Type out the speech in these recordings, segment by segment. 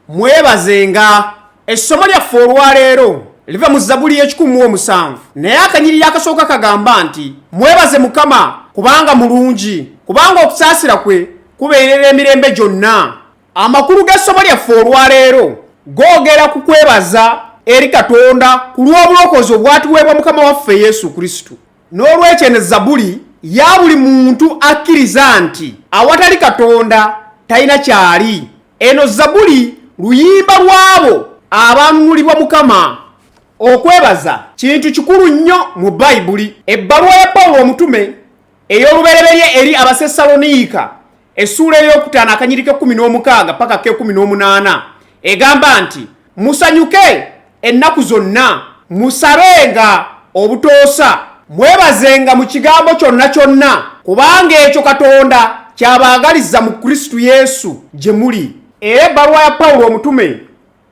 mwebazenga. Essomo lyaffe olwaleero liva mu Zabbuli y'ekikumi naye akanyiriri akasooka kagamba nti mwebaze Mukama kubanga mulungi, kubanga okusaasira kwe kubeerera emirembe gyonna. Amakulu g'essomo lyaffe olwaleero googera ku kwebaza eri Katonda ku lw'obulokozi obwatuweebwa Mukama waffe Yesu Kristo. N'olwekyo eno Zabbuli ya buli muntu akkiriza nti awatali Katonda talina kyali. Eno Zabbuli luyimba lw'abo abanunulibwa Mukama. Okwebaza kintu kikulu nnyo mu Bayibuli. Ebbaluwa ya Pawulo omutume ey'olubereberye eri Abasessaloniika essuula ey'okutaano akanyiriri 16 paka 18 egamba nti musanyuke ennaku zonna, musabenga obutoosa, mwebazenga mu kigambo kyonna kyonna, kubanga ekyo Katonda kyabaagaliza mu Kristo Yesu gye muli. Era ebbaluwa ya Pawulo omutume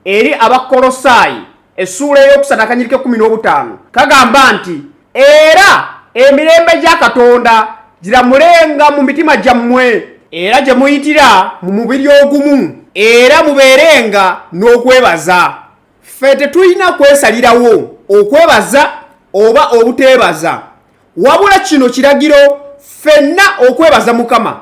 eri Abakolosaayi essuula ey'okusatu akanyiriri 15 kagamba nti era emirembe gya Katonda giramulenga mu mitima gyammwe, era gye muyitira mu mubiri ogumu, era mubeerenga n'okwebaza. Ffe tetulina kwesalirawo okwebaza oba obuteebaza, wabula kino kiragiro ffenna okwebaza Mukama.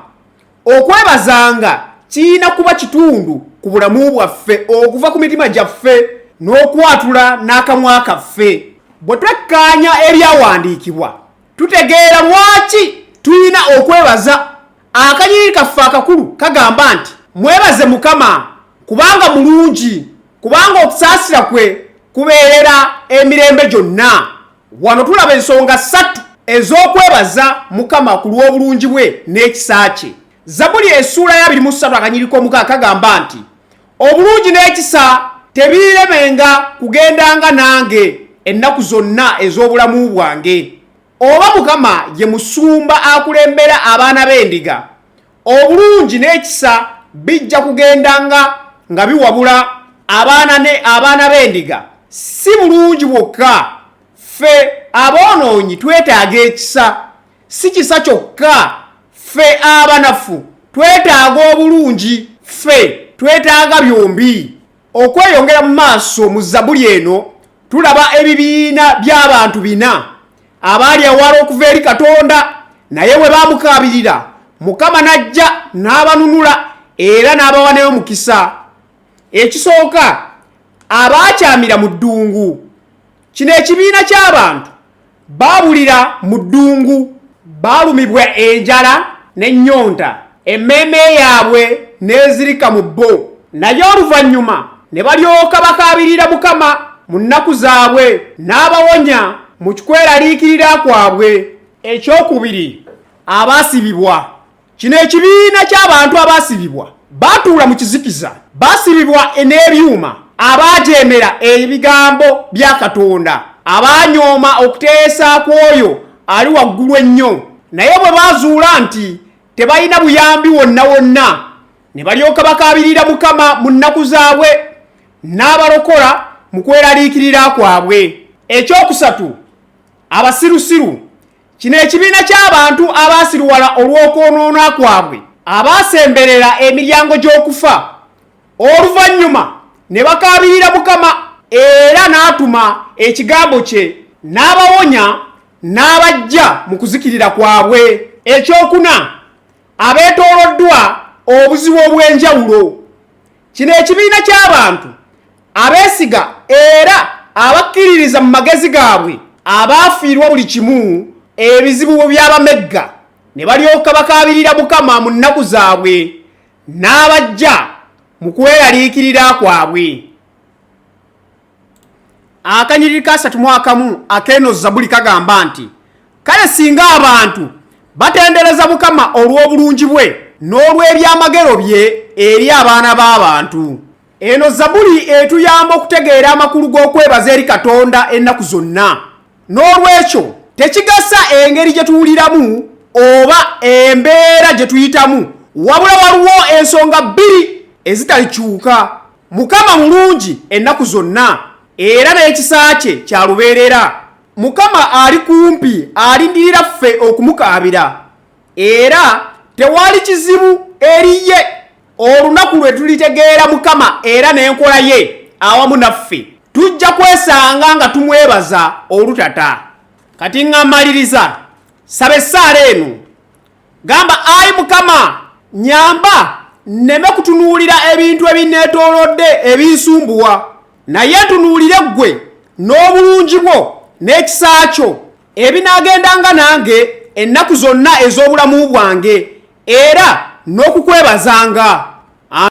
Okwebazanga kirina kuba kitundu ku bulamu bwaffe okuva ku mitima gyaffe n'okwatula n'akamwa kaffe. Bwe twekkaanya ebyawandiikibwa tutegeera lwaki tulina okwebaza. Akanyiriri kaffe akakulu kagamba nti mwebaze Mukama kubanga mulungi, kubanga okusaasira kwe kubeerera emirembe gyonna. Wano tulaba ensonga 3 ez'okwebaza Mukama ku lw'obulungi bwe n'ekisa kye. Zabbuli essuula ya 23 akanyiriri 1 kagamba nti obulungi n'ekisa tebiiremenga kugendanga nange ennaku zonna ez'obulamu bwange. Oba Mukama ye musumba akulembera abaana b'endiga, obulungi n'ekisa bijja kugendanga nga biwabula abaana b'endiga. Si bulungi bwokka, ffe aboonoonyi twetaaga ekisa. Si kisa kyokka, ffe abanafu twetaaga obulungi, ffe twetaaga byombi. Okweyongera mu maaso mu Zabbuli eno tulaba ebibiina by'abantu 4 abaali ewala okuva eri Katonda, naye bwe baamukaabirira Mukama n'ajja n'abanunula era n'abawa n'omukisa. Ekisooka, abaakyamira mu ddungu. Kino ekibiina ky'abantu baabulira mu ddungu, baalumibwa enjala n'ennyonta, emmeeme yaabwe n'ezirika mu bbo, naye oluvannyuma ne balyoka bakaabirira Mukama mu nnaku zaabwe n'abawonya mu kikweraliikirira kwabwe. Ekyokubiri, abaasibibwa. Kino ekibiina ky'abantu abaasibibwa baatuula mu kizikiza, baasibibwa n'ebyuma, abaajeemera ebigambo bya Katonda, abaanyooma okuteesa kw'oyo ali waggulu ennyo, naye bwe baazuula nti tebalina buyambi wonna wonna, ne balyoka bakaabirira Mukama mu nnaku zaabwe n'abalokola mu kweraliikirira kwabwe. Ekyokusatu, abasirusiru. Kino ekibiina ky'abantu abaasiruwala olw'okwonoona kwabwe, abaasemberera emiryango gy'okufa, oluvannyuma ne bakaabirira Mukama era n'atuma ekigambo kye n'abawonya n'abajja mu kuzikirira kwabwe. Ekyokuna, abeetooloddwa obuzibu obw'enjawulo. Kino ekibiina ky'abantu abeesiga era abakkiririza mu magezi gaabwe, abaafiirwa buli kimu, ebizibu by'abamegga, ne balyoka bakaabirira Mukama mu nnaku zaabwe n'abajja mu kweraliikirira kwabwe. Akanyiriri 31 ak'eno Zabbuli kagamba nti kale singa abantu batendereza Mukama olw'obulungi bwe n'olw'ebyamagero bye eri abaana b'abantu. Eno Zabbuli etuyamba okutegeera amakulu g'okwebaza eri Katonda ennaku zonna. N'olwekyo tekigasa engeri gye tuwuliramu oba embeera gye tuyitamu, wabula waliwo ensonga 2 ezitalikyuka. Mukama mulungi ennaku zonna era n'ekisa kye kya lubeerera. Mukama ali kumpi, alindirira ffe okumukaabira, era tewali kizibu eri ye olunaku lwe tulitegeera Mukama era n'enkola ye awamu naffe tujja kwesanga nga tumwebaza olutata. Kati ngamaliriza saba essaala eno gamba ayi Mukama nyamba nneme kutunuulira ebintu ebinneetoolodde ebinsumbuwa, naye tunuulire ggwe n'obulungi bwo n'ekisa kyo ebinaagendanga nange ennaku zonna ez'obulamu bwange era n'okukwebazanga.